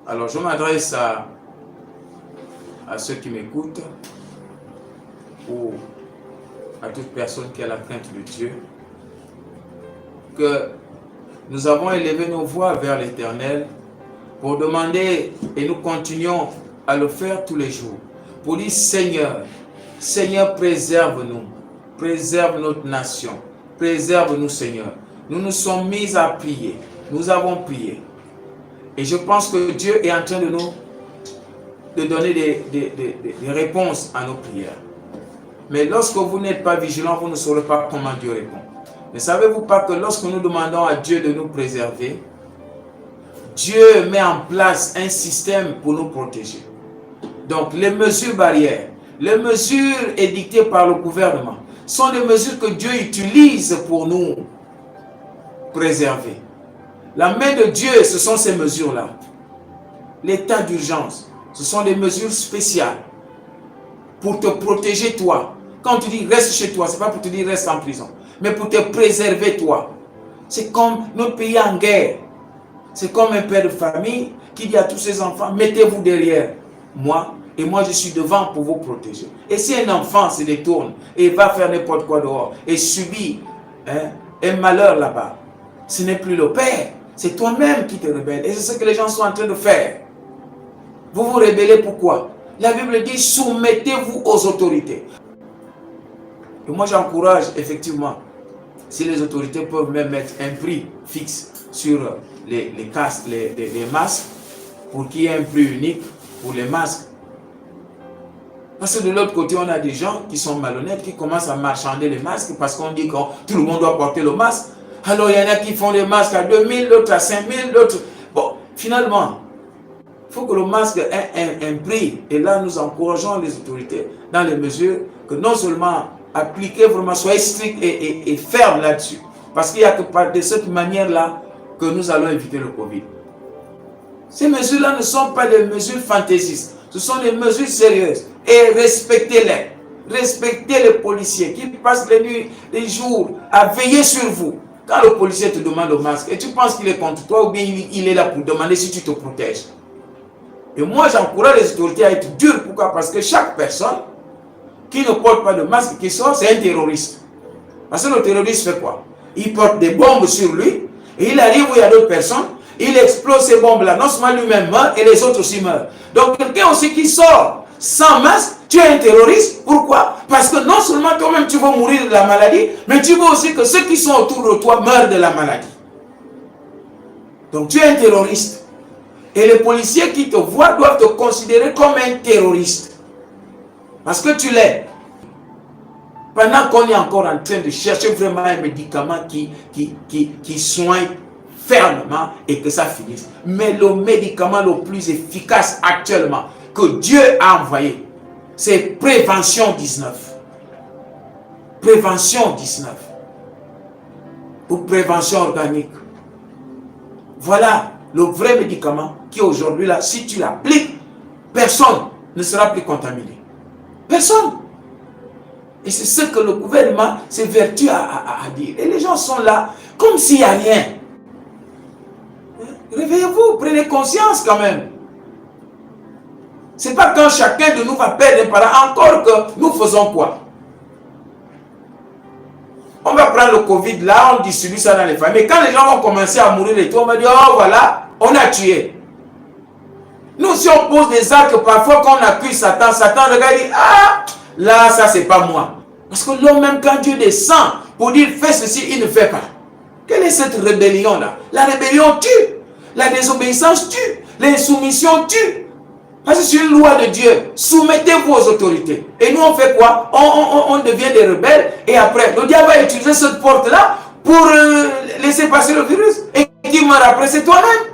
Alors je m'adresse à ceux qui m'écoutent ou à toute personne qui a la crainte de Dieu, que nous avons élevé nos voix vers l'Éternel pour demander, et nous continuons à le faire tous les jours, pour dire Seigneur, Seigneur, préserve-nous, préserve notre nation, préserve-nous Seigneur. Nous nous sommes mis à prier, nous avons prié. Et je pense que Dieu est en train de donner des réponses à nos prières. Mais lorsque vous n'êtes pas vigilant, vous ne saurez pas comment Dieu répond. Ne savez-vous pas que lorsque nous demandons à Dieu de nous préserver, Dieu met en place un système pour nous protéger. Donc les mesures barrières, les mesures édictées par le gouvernement sont des mesures que Dieu utilise pour nous préserver. La main de Dieu, ce sont ces mesures-là. L'état d'urgence, ce sont des mesures spéciales pour te protéger toi. Quand tu dis reste chez toi, ce n'est pas pour te dire reste en prison, mais pour te préserver toi. C'est comme notre pays en guerre. C'est comme un père de famille qui dit à tous ses enfants, mettez-vous derrière moi et moi je suis devant pour vous protéger. Et si un enfant se détourne et va faire n'importe quoi dehors et subit un malheur là-bas, ce n'est plus le père, c'est toi-même qui te rebelles. Et c'est ce que les gens sont en train de faire. Vous vous rebellez pourquoi? La Bible dit soumettez-vous aux autorités. Et moi j'encourage effectivement, si les autorités peuvent même mettre un prix fixe sur les casques, les masques, pour qu'il y ait un prix unique pour les masques. Parce que de l'autre côté, on a des gens qui sont malhonnêtes, qui commencent à marchander les masques parce qu'on dit que tout le monde doit porter le masque. Alors il y en a qui font des masques à 2000, d'autres à 5000, d'autres... Bon, finalement, il faut que le masque ait un prix. Et là, nous encourageons les autorités dans les mesures que non seulement appliquer vraiment, soyez strict et ferme là-dessus. Parce qu'il n'y a que de cette manière-là que nous allons éviter le Covid. Ces mesures-là ne sont pas des mesures fantaisistes. Ce sont des mesures sérieuses. Et respectez-les. Respectez les policiers qui passent les nuits, les jours à veiller sur vous. Quand le policier te demande le masque et tu penses qu'il est contre toi ou bien il est là pour demander si tu te protèges. Et moi, j'encourage les autorités à être dures. Pourquoi? Parce que chaque personne qui ne porte pas de masque, qui sort, c'est un terroriste. Parce que le terroriste fait quoi? Il porte des bombes sur lui et il arrive où il y a d'autres personnes. Il explose ces bombes-là. Non seulement lui-même meurt et les autres aussi meurent. Donc quelqu'un aussi qui sort sans masque, tu es un terroriste. Pourquoi? Parce que non seulement toi-même tu vas mourir de la maladie, mais tu veux aussi que ceux qui sont autour de toi meurent de la maladie. Donc tu es un terroriste. Et les policiers qui te voient doivent te considérer comme un terroriste. Parce que tu l'es. Pendant qu'on est encore en train de chercher vraiment un médicament qui soigne fermement et que ça finisse. Mais le médicament le plus efficace actuellement que Dieu a envoyé, c'est Prévention 19. Prévention 19. Ou prévention organique. Voilà le vrai médicament qui aujourd'hui là, si tu l'appliques, personne ne sera plus contaminé. Personne. Et c'est ce que le gouvernement s'évertue à dire. Et les gens sont là comme s'il n'y a rien. Réveillez-vous, prenez conscience quand même. C'est pas quand chacun de nous va perdre un parent, encore que nous faisons quoi? On va prendre le Covid là, on distribue ça dans les familles. Quand les gens vont commencer à mourir et tout, on va dire, oh voilà, on a tué. Nous, si on pose des actes, parfois qu'on accuse Satan, Satan regarde et dit, ah, là, ça c'est pas moi. Parce que l'homme, même quand Dieu descend pour dire, fais ceci, il ne fait pas. Quelle est cette rébellion-là? La rébellion tue. La désobéissance tue. L'insoumission tue. Parce que c'est une loi de Dieu. Soumettez-vous aux autorités. Et nous, on fait quoi? On devient des rebelles. Et après, le diable va utiliser cette porte-là pour laisser passer le virus. Et qui meurt après, c'est toi-même.